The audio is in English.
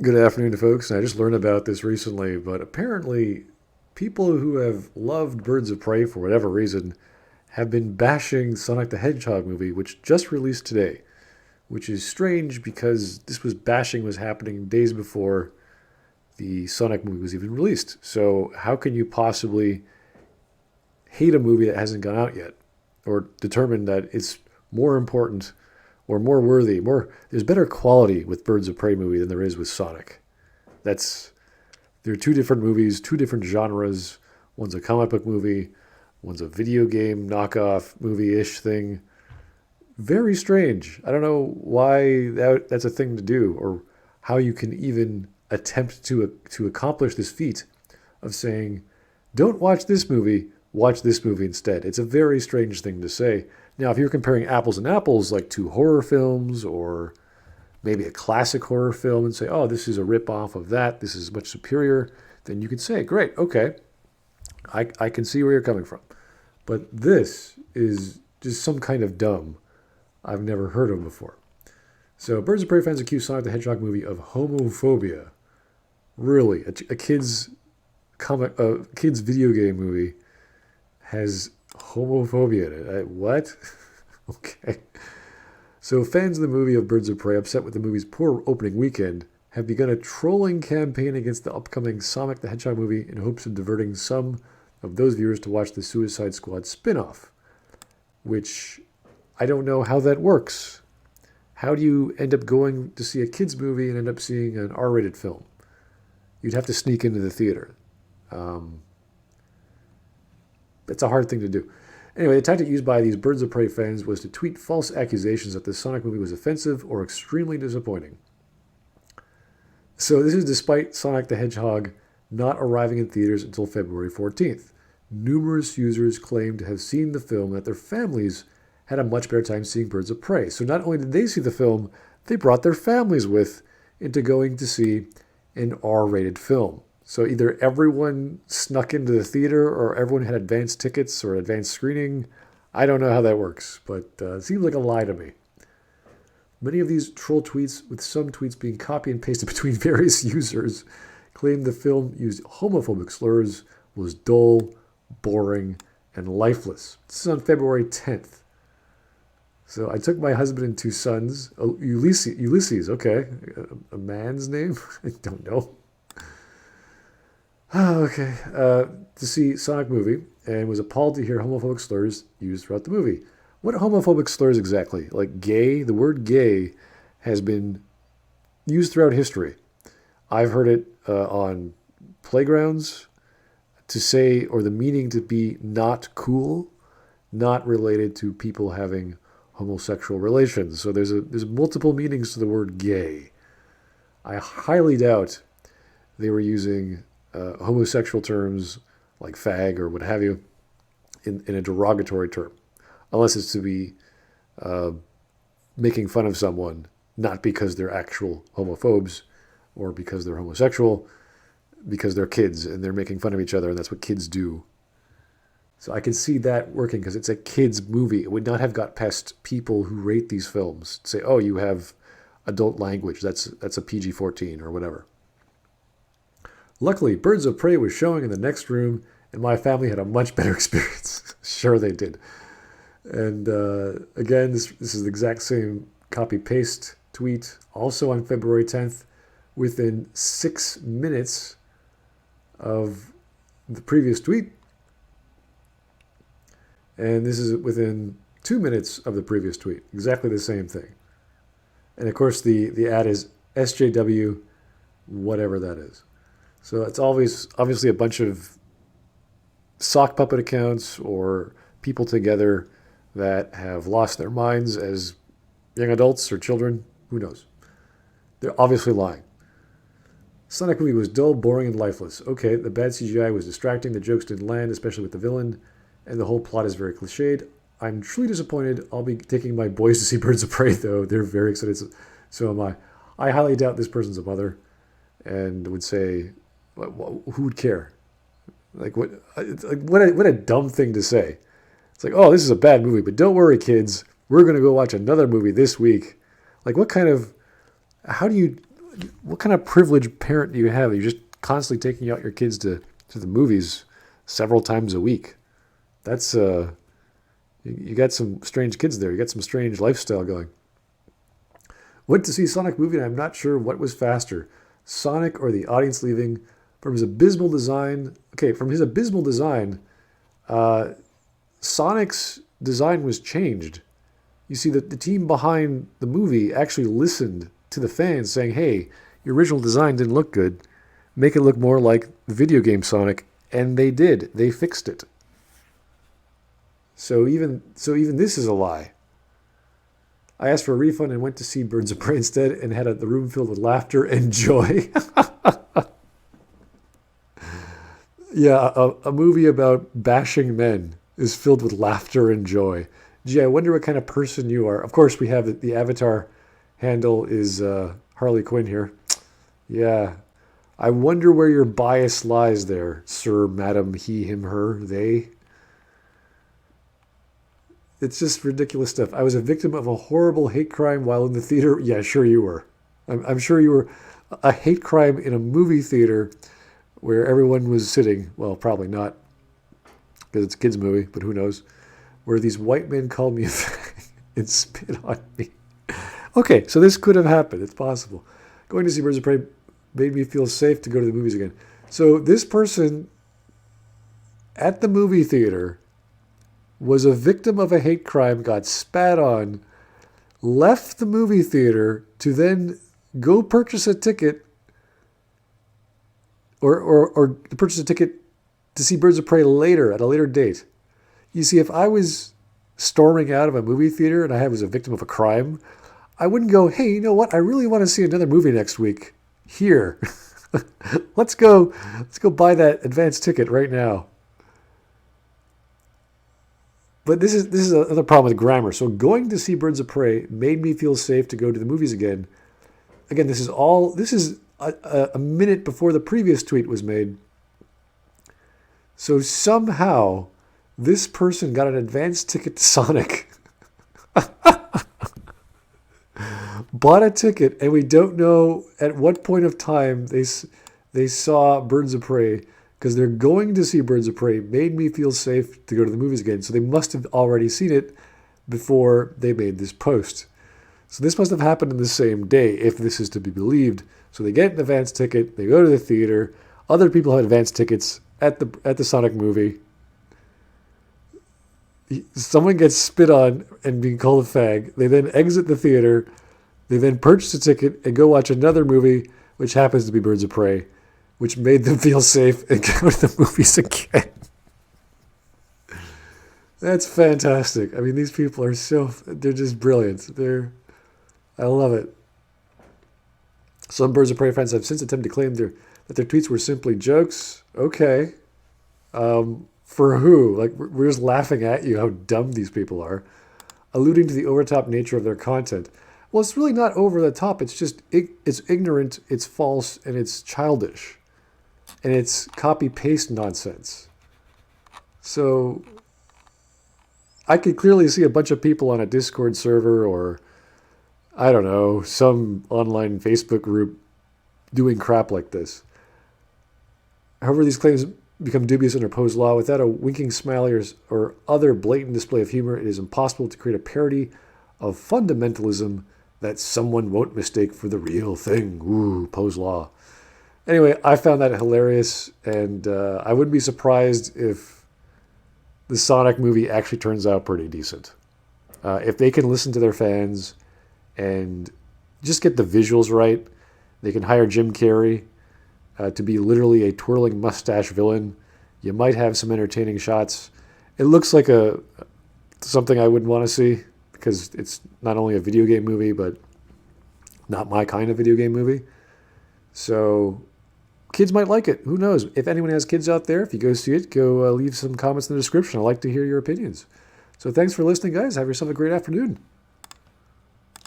Good afternoon, folks. I just learned about this recently, but apparently, people who have loved Birds of Prey for whatever reason have been bashing Sonic the Hedgehog movie, which just released today, which is strange because bashing was happening days before the Sonic movie was even released. So, how can you possibly hate a movie that hasn't gone out yet or determine that it's more important or more worthy, more there's better quality with Birds of Prey movie than there is with Sonic. That's They're two different movies, two different genres. One's a comic book movie, one's a video game knockoff movie-ish thing. Very strange. I don't know why that's a thing to do or how you can even attempt to accomplish this feat of saying, "Don't watch this movie, watch this movie instead." It's a very strange thing to say. Now, if you're comparing apples and apples, like two horror films or maybe a classic horror film, and say, "Oh, this is a rip-off of that. This is much superior," then you could say, "Great, okay, I can see where you're coming from." But this is just some kind of dumb I've never heard of before. So, Birds of Prey fans accuse Sonic the Hedgehog movie of homophobia. Really, a kid's video game movie has homophobia in it. What? Okay. So fans of the movie of Birds of Prey, upset with the movie's poor opening weekend, have begun a trolling campaign against the upcoming Sonic the Hedgehog movie in hopes of diverting some of those viewers to watch the Suicide Squad spin-off, which I don't know how that works. How do you end up going to see a kid's movie and end up seeing an R-rated film? You'd have to sneak into the theater. Um, that's a hard thing to do. Anyway, the tactic used by these Birds of Prey fans was to tweet false accusations that the Sonic movie was offensive or extremely disappointing. So this is despite Sonic the Hedgehog not arriving in theaters until February 14th. Numerous users claimed to have seen the film and that their families had a much better time seeing Birds of Prey. So not only did they see the film, they brought their families with into going to see an R-rated film. So either everyone snuck into the theater or everyone had advanced tickets or advanced screening. I don't know how that works, but it seems like a lie to me. Many of these troll tweets, with some tweets being copy and pasted between various users, claimed the film used homophobic slurs, was dull, boring, and lifeless. This is on February 10th. So I took my husband and two sons. Oh, Ulysses, okay. A man's name? I don't know. Okay. To see Sonic movie and was appalled to hear homophobic slurs used throughout the movie. What homophobic slurs exactly? Like gay? The word gay has been used throughout history. I've heard it on playgrounds to say, or the meaning to be not cool, not related to people having homosexual relations. So there's multiple meanings to the word gay. I highly doubt they were using homosexual terms like fag or what have you in a derogatory term, unless it's to be making fun of someone, not because they're actual homophobes or because they're homosexual, because they're kids and they're making fun of each other, and that's what kids do. So I can see that working because it's a kids' movie. It would not have got past people who rate these films. Say, "Oh, you have adult language. That's a PG-14 or whatever." Luckily, Birds of Prey was showing in the next room, and my family had a much better experience. Sure, they did. And again, this is the exact same copy-paste tweet, also on February 10th, within 6 minutes of the previous tweet. And this is within 2 minutes of the previous tweet. Exactly the same thing. And of course, the ad is SJW, whatever that is. So it's always obviously a bunch of sock puppet accounts or people together that have lost their minds as young adults or children. Who knows? They're obviously lying. Sonic movie was dull, boring, and lifeless. Okay, the bad CGI was distracting, the jokes didn't land, especially with the villain, and the whole plot is very cliched. I'm truly disappointed. I'll be taking my boys to see Birds of Prey, though. They're very excited. So am I. I highly doubt this person's a mother and would say, who would care? Like what a dumb thing to say. It's like, "Oh, this is a bad movie, but don't worry, kids. We're going to go watch another movie this week." Like, what kind of, how do you what kind of privileged parent do you have? You're just constantly taking out your kids to the movies several times a week. That's you got some strange kids there. You got some strange lifestyle going. Went to see Sonic movie, and I'm not sure what was faster, Sonic or the audience leaving. From his abysmal design. Okay, from his abysmal design, Sonic's design was changed. You see, the team behind the movie actually listened to the fans saying, hey, your original design didn't look good. Make it look more like the video game Sonic. And they did. They fixed it. So even this is a lie. I asked for a refund and went to see Birds of Prey instead and had the room filled with laughter and joy. Yeah, a movie about bashing men is filled with laughter and joy. Gee, I wonder what kind of person you are. Of course, we have the avatar handle is Harley Quinn here. Yeah. I wonder where your bias lies there, sir, madam, he, him, her, they. It's just ridiculous stuff. I was a victim of a horrible hate crime while in the theater. Yeah, sure you were. I'm sure you were. A hate crime in a movie theater where everyone was sitting. Well, probably not, because it's a kid's movie, but who knows. Where these white men called me a fag and spit on me. Okay, so this could have happened. It's possible. Going to see Birds of Prey made me feel safe to go to the movies again. So this person at the movie theater was a victim of a hate crime, got spat on, left the movie theater to then go purchase a ticket or purchase a ticket to see Birds of Prey later, at a later date. You see, if I was storming out of a movie theater and I was a victim of a crime, I wouldn't go, hey, you know what? I really want to see another movie next week. Here. Let's go buy that advance ticket right now. But this is another problem with grammar. So going to see Birds of Prey made me feel safe to go to the movies again. Again, this is a minute before the previous tweet was made. So somehow this person got an advance ticket to Sonic. Bought a ticket, and we don't know at what point of time they saw Birds of Prey, because they're going to see Birds of Prey made me feel safe to go to the movies again. So they must have already seen it before they made this post. So this must have happened in the same day, if this is to be believed. So they get an advance ticket, they go to the theater, other people have advance tickets at the Sonic movie. Someone gets spit on and being called a fag. They then exit the theater. They then purchase a ticket and go watch another movie, which happens to be Birds of Prey, which made them feel safe and go to the movies again. That's fantastic. I mean, these people are they're just brilliant. I love it. Some Birds of Prey fans have since attempted to claim that their tweets were simply jokes. Okay. For who? Like, we're just laughing at you, how dumb these people are, alluding to the over-the-top nature of their content. Well, it's really not over the top. It's just, it's ignorant, it's false, and it's childish. And it's copy-paste nonsense. So I could clearly see a bunch of people on a Discord server or, I don't know, some online Facebook group doing crap like this. However, these claims become dubious under opposed law. Without a winking smile or other blatant display of humor, it is impossible to create a parody of fundamentalism that someone won't mistake for the real thing. Ooh, Poe's law. Anyway, I found that hilarious, and I wouldn't be surprised if the Sonic movie actually turns out pretty decent. If they can listen to their fans and just get the visuals right, they can hire Jim Carrey to be literally a twirling mustache villain. You might have some entertaining shots. It looks like something I wouldn't want to see, because it's not only a video game movie, but not my kind of video game movie. So kids might like it. Who knows? If anyone has kids out there, if you go see it, go leave some comments in the description. I'd like to hear your opinions. So thanks for listening, guys. Have yourself a great afternoon.